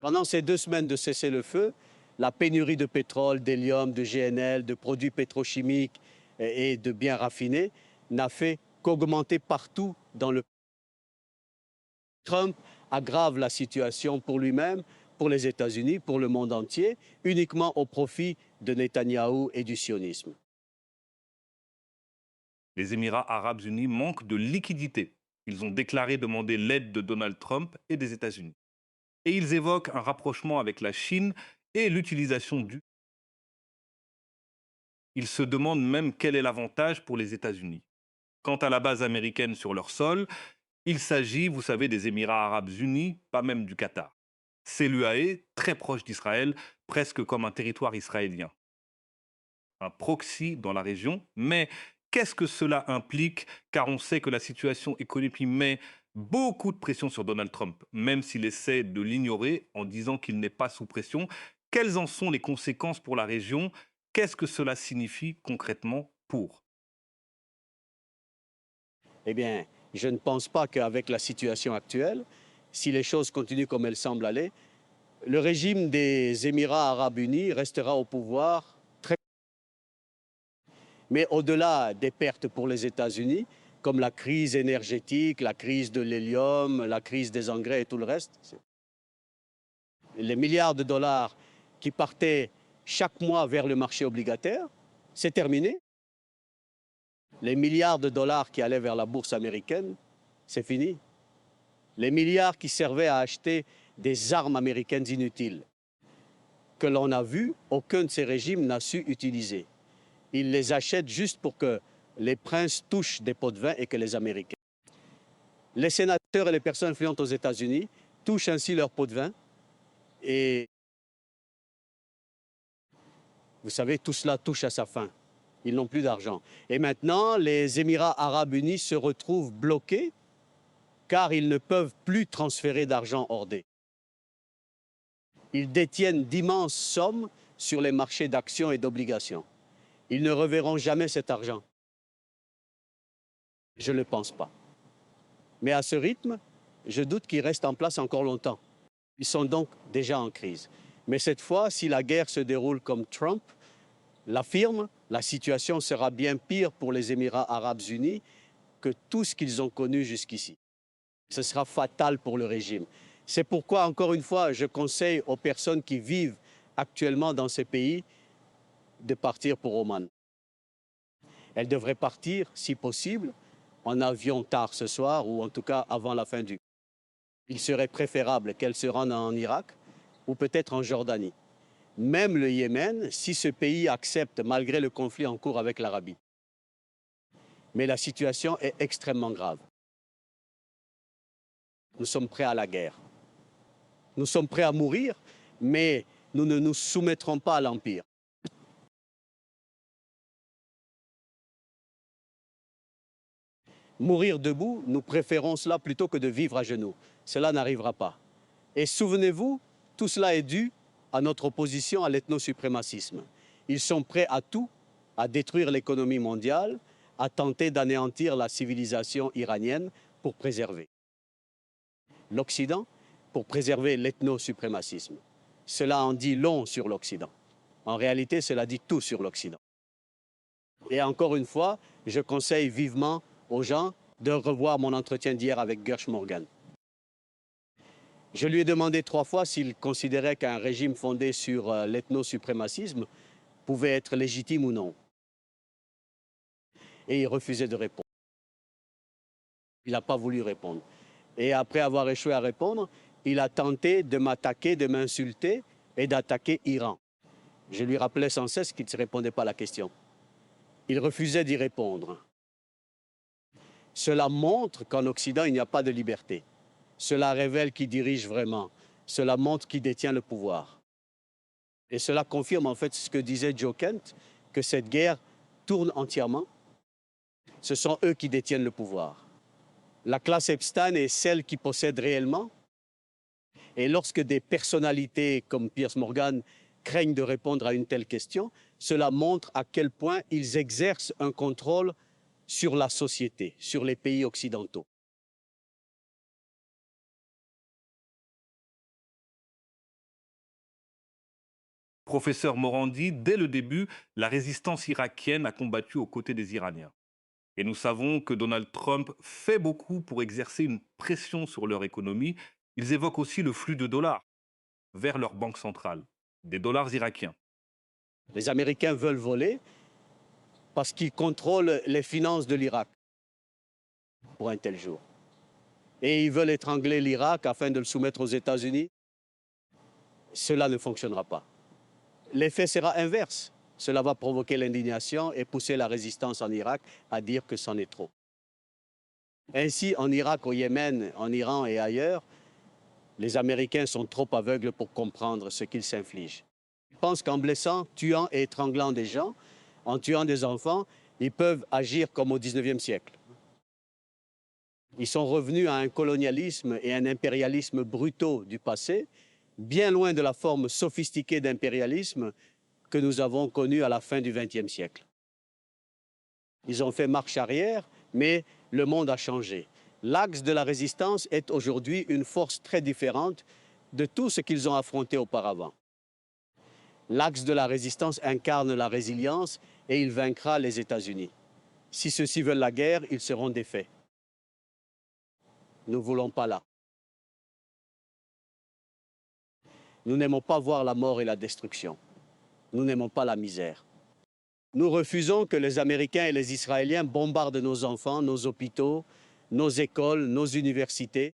S2: Pendant ces 2 semaines de cessez-le-feu, la pénurie de pétrole, d'hélium, de GNL, de produits pétrochimiques et de biens raffinés n'a fait qu'augmenter partout dans le pays. Trump aggrave la situation pour lui-même, pour les États-Unis, pour le monde entier, uniquement au profit de Netanyahou et du sionisme.
S1: Les Émirats arabes unis manquent de liquidités. Ils ont déclaré demander l'aide de Donald Trump et des États-Unis. Et ils évoquent un rapprochement avec la Chine et l'utilisation du. Ils se demandent même quel est l'avantage pour les États-Unis. Quant à la base américaine sur leur sol, il s'agit, vous savez, des Émirats arabes unis, pas même du Qatar. C'est l'UAE, très proche d'Israël, presque comme un territoire israélien. Un proxy dans la région, mais qu'est-ce que cela implique? Car on sait que la situation économique met beaucoup de pression sur Donald Trump, même s'il essaie de l'ignorer en disant qu'il n'est pas sous pression. Quelles en sont les conséquences pour la région? Qu'est-ce que cela signifie concrètement pour?
S2: Eh bien, je ne pense pas qu'avec la situation actuelle, si les choses continuent comme elles semblent aller, le régime des Émirats arabes unis restera au pouvoir très. Mais au-delà des pertes pour les États-Unis, comme la crise énergétique, la crise de l'hélium, la crise des engrais et tout le reste, les milliards de dollars qui partaient chaque mois vers le marché obligataire, c'est terminé. Les milliards de dollars qui allaient vers la bourse américaine, c'est fini. Les milliards qui servaient à acheter des armes américaines inutiles, que l'on a vu, aucun de ces régimes n'a su utiliser. Ils les achètent juste pour que les princes touchent des pots de vin et que les Américains. Les sénateurs et les personnes influentes aux États-Unis touchent ainsi leurs pots de vin. Et vous savez, tout cela touche à sa fin. Ils n'ont plus d'argent. Et maintenant, les Émirats arabes unis se retrouvent bloqués car ils ne peuvent plus transférer d'argent hors d'eux. Ils détiennent d'immenses sommes sur les marchés d'actions et d'obligations. Ils ne reverront jamais cet argent. Je ne le pense pas. Mais à ce rythme, je doute qu'ils restent en place encore longtemps. Ils sont donc déjà en crise. Mais cette fois, si la guerre se déroule comme Trump l'affirme, la situation sera bien pire pour les Émirats arabes unis que tout ce qu'ils ont connu jusqu'ici. Ce sera fatal pour le régime. C'est pourquoi, encore une fois, je conseille aux personnes qui vivent actuellement dans ces pays de partir pour Oman. Elles devraient partir, si possible, en avion tard ce soir ou en tout cas avant la fin du. Il serait préférable qu'elles se rendent en Irak ou peut-être en Jordanie. Même le Yémen, si ce pays accepte malgré le conflit en cours avec l'Arabie. Mais la situation est extrêmement grave. Nous sommes prêts à la guerre. Nous sommes prêts à mourir, mais nous ne nous soumettrons pas à l'Empire. Mourir debout, nous préférons cela plutôt que de vivre à genoux. Cela n'arrivera pas. Et souvenez-vous, tout cela est dû à notre opposition à l'ethnosuprémacisme. Ils sont prêts à tout, à détruire l'économie mondiale, à tenter d'anéantir la civilisation iranienne pour préserver l'Occident, pour préserver l'ethnosuprémacisme. Cela en dit long sur l'Occident. En réalité, cela dit tout sur l'Occident. Et encore une fois, je conseille vivement aux gens de revoir mon entretien d'hier avec Gersh Morgan. Je lui ai demandé 3 fois s'il considérait qu'un régime fondé sur l'ethnosuprémacisme pouvait être légitime ou non. Et il refusait de répondre. Il n'a pas voulu répondre. Et après avoir échoué à répondre, il a tenté de m'attaquer, de m'insulter et d'attaquer Iran. Je lui rappelais sans cesse qu'il ne répondait pas à la question. Il refusait d'y répondre. Cela montre qu'en Occident, il n'y a pas de liberté. Cela révèle qui dirige vraiment. Cela montre qui détient le pouvoir. Et cela confirme en fait ce que disait Joe Kent, que cette guerre tourne entièrement. Ce sont eux qui détiennent le pouvoir. La classe Epstein est celle qui possède réellement. Et lorsque des personnalités comme Piers Morgan craignent de répondre à une telle question, cela montre à quel point ils exercent un contrôle sur la société, sur les pays occidentaux.
S1: Professeur Morandi, dès le début, la résistance irakienne a combattu aux côtés des Iraniens. Et nous savons que Donald Trump fait beaucoup pour exercer une pression sur leur économie. Ils évoquent aussi le flux de dollars vers leur banque centrale, des dollars irakiens.
S2: Les Américains veulent voler parce qu'ils contrôlent les finances de l'Irak pour un tel jour. Et ils veulent étrangler l'Irak afin de le soumettre aux États-Unis. Cela ne fonctionnera pas. L'effet sera inverse. Cela va provoquer l'indignation et pousser la résistance en Irak à dire que c'en est trop. Ainsi, en Irak, au Yémen, en Iran et ailleurs, les Américains sont trop aveugles pour comprendre ce qu'ils s'infligent. Ils pensent qu'en blessant, tuant et étranglant des gens, en tuant des enfants, ils peuvent agir comme au XIXe siècle. Ils sont revenus à un colonialisme et un impérialisme brutaux du passé, bien loin de la forme sophistiquée d'impérialisme que nous avons connue à la fin du XXe siècle. Ils ont fait marche arrière, mais le monde a changé. L'axe de la résistance est aujourd'hui une force très différente de tout ce qu'ils ont affronté auparavant. L'axe de la résistance incarne la résilience et il vaincra les États-Unis. Si ceux-ci veulent la guerre, ils seront défaits. Nous ne voulons pas là. Nous n'aimons pas voir la mort et la destruction. Nous n'aimons pas la misère. Nous refusons que les Américains et les Israéliens bombardent nos enfants, nos hôpitaux, nos écoles, nos universités,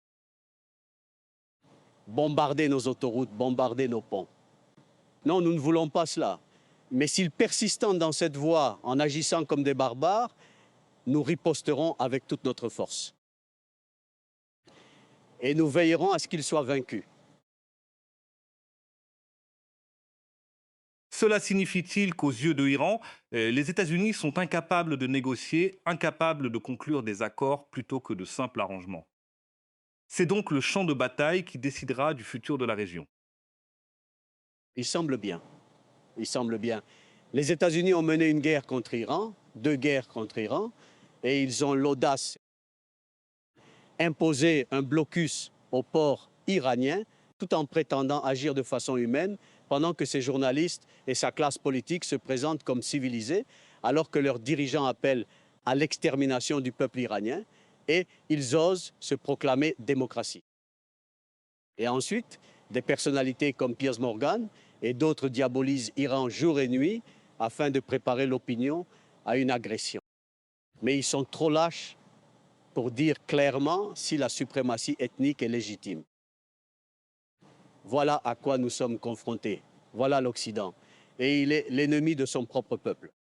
S2: bombarder nos autoroutes, bombarder nos ponts. Non, nous ne voulons pas cela. Mais s'ils persistent dans cette voie en agissant comme des barbares, nous riposterons avec toute notre force. Et nous veillerons à ce qu'ils soient vaincus.
S1: Cela signifie-t-il qu'aux yeux de l'Iran, les États-Unis sont incapables de négocier, incapables de conclure des accords plutôt que de simples arrangements? C'est donc le champ de bataille qui décidera du futur de la région.
S2: Il semble bien. Il semble bien. Les États-Unis ont mené une guerre contre l'Iran, 2 guerres contre l'Iran, et ils ont l'audace d'imposer un blocus au port iranien tout en prétendant agir de façon humaine pendant que ces journalistes et sa classe politique se présentent comme civilisés alors que leurs dirigeants appellent à l'extermination du peuple iranien et ils osent se proclamer démocratie. Et ensuite, des personnalités comme Piers Morgan et d'autres diabolisent Iran jour et nuit afin de préparer l'opinion à une agression. Mais ils sont trop lâches pour dire clairement si la suprématie ethnique est légitime. Voilà à quoi nous sommes confrontés. Voilà l'Occident. Et il est l'ennemi de son propre peuple.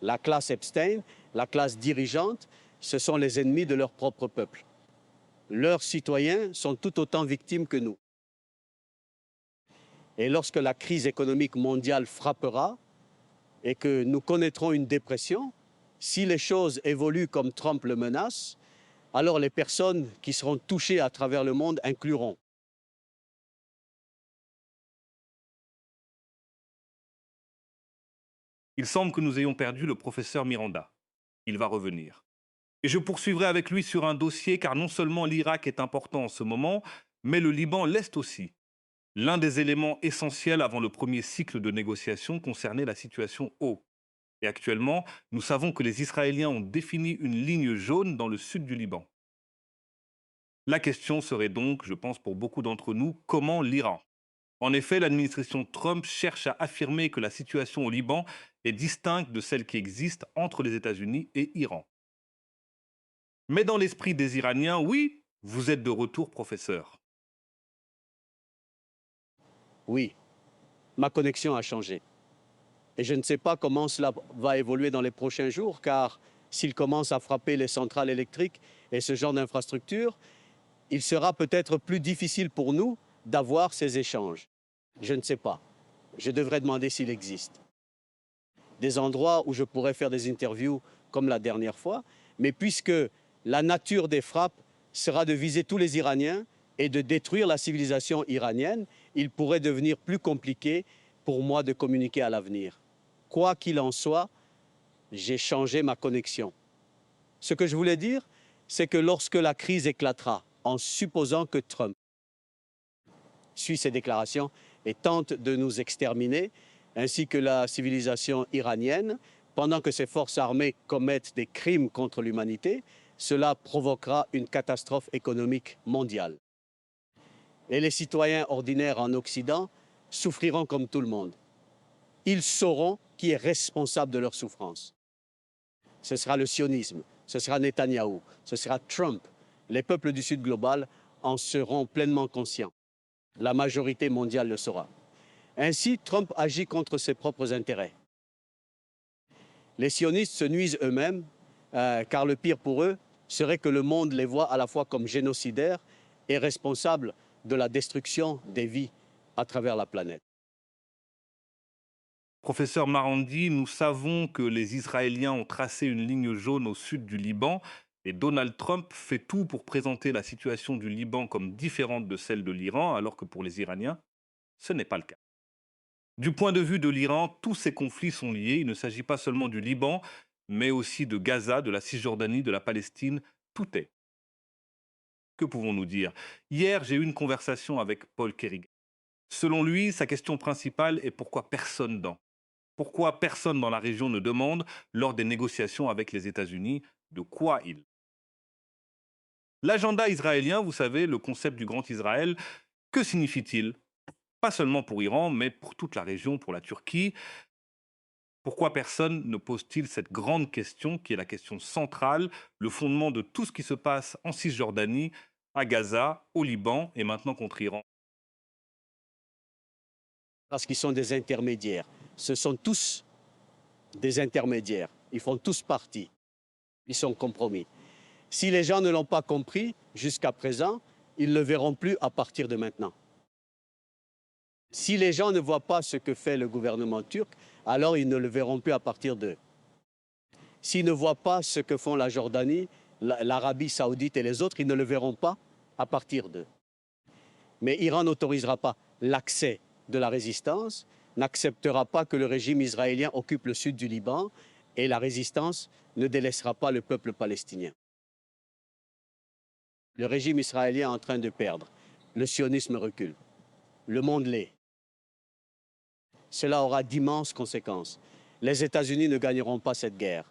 S2: La classe Epstein, la classe dirigeante, ce sont les ennemis de leur propre peuple. Leurs citoyens sont tout autant victimes que nous. Et lorsque la crise économique mondiale frappera et que nous connaîtrons une dépression, si les choses évoluent comme Trump le menace, alors les personnes qui seront touchées à travers le monde incluront
S1: Il semble que nous ayons perdu le professeur Miranda. Il va revenir. Et je poursuivrai avec lui sur un dossier car non seulement l'Irak est important en ce moment, mais le Liban l'est aussi. L'un des éléments essentiels avant le premier cycle de négociation concernait la situation eau. Et actuellement, nous savons que les Israéliens ont défini une ligne jaune dans le sud du Liban. La question serait donc, je pense pour beaucoup d'entre nous, comment l'Iran? En effet, l'administration Trump cherche à affirmer que la situation au Liban est distincte de celle qui existe entre les États-Unis et l'Iran. Mais dans l'esprit des Iraniens, oui, vous êtes de retour, professeur.
S2: oui, ma connexion a changé. Et je ne sais pas comment cela va évoluer dans les prochains jours, car s'il commence à frapper les centrales électriques et ce genre d'infrastructures, il sera peut-être plus difficile pour nous d'avoir ces échanges. Je ne sais pas. Je devrais demander s'il existe. Des endroits où je pourrais faire des interviews comme la dernière fois, mais puisque la nature des frappes sera de viser tous les Iraniens et de détruire la civilisation iranienne, il pourrait devenir plus compliqué pour moi de communiquer à l'avenir. Quoi qu'il en soit, j'ai changé ma connexion. Ce que je voulais dire, c'est que lorsque la crise éclatera, en supposant que Trump suit ses déclarations, et tente de nous exterminer, ainsi que la civilisation iranienne, pendant que ces forces armées commettent des crimes contre l'humanité, cela provoquera une catastrophe économique mondiale. Et les citoyens ordinaires en Occident souffriront comme tout le monde. Ils sauront qui est responsable de leur souffrance. Ce sera le sionisme, ce sera Netanyahou, ce sera Trump. Les peuples du Sud global en seront pleinement conscients. La majorité mondiale le saura. Ainsi, Trump agit contre ses propres intérêts. Les sionistes se nuisent eux-mêmes, car le pire pour eux serait que le monde les voit à la fois comme génocidaires et responsables de la destruction des vies à travers la planète.
S1: Professeur Marandi, nous savons que les Israéliens ont tracé une ligne jaune au sud du Liban et Donald Trump fait tout pour présenter la situation du Liban comme différente de celle de l'Iran, alors que pour les Iraniens, ce n'est pas le cas. Du point de vue de l'Iran, tous ces conflits sont liés. Il ne s'agit pas seulement du Liban, mais aussi de Gaza, de la Cisjordanie, de la Palestine. Tout est. Que pouvons-nous dire? Hier, j'ai eu une conversation avec Paul Kerrigan. Selon lui, sa question principale est pourquoi personne dans la région ne demande, lors des négociations avec les États-Unis, de quoi il. L'agenda israélien, vous savez, le concept du Grand Israël, que signifie-t-il? Pas seulement pour Iran, mais pour toute la région, pour la Turquie. Pourquoi personne ne pose-t-il cette grande question, qui est la question centrale, le fondement de tout ce qui se passe en Cisjordanie, à Gaza, au Liban et maintenant contre Iran?
S2: Parce qu'ils sont des intermédiaires. Ce sont tous des intermédiaires. Ils font tous partie. Ils sont compromis. Si les gens ne l'ont pas compris jusqu'à présent, ils ne le verront plus à partir de maintenant. Si les gens ne voient pas ce que fait le gouvernement turc, alors ils ne le verront plus à partir d'eux. S'ils ne voient pas ce que font la Jordanie, l'Arabie saoudite et les autres, ils ne le verront pas à partir d'eux. Mais Iran n'autorisera pas l'accès de la résistance, n'acceptera pas que le régime israélien occupe le sud du Liban et la résistance ne délaissera pas le peuple palestinien. Le régime israélien est en train de perdre. Le sionisme recule. Le monde l'est. Cela aura d'immenses conséquences. Les États-Unis ne gagneront pas cette guerre.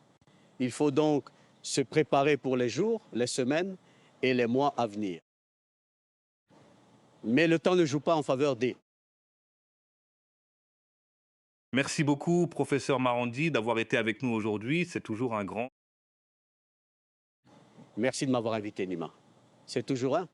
S2: Il faut donc se préparer pour les jours, les semaines et les mois à venir. Mais le temps ne joue pas en faveur des.
S1: Merci beaucoup, professeur Marandi, d'avoir été avec nous aujourd'hui. C'est toujours un grand.
S2: Merci de m'avoir invité, Nima. C'est toujours un.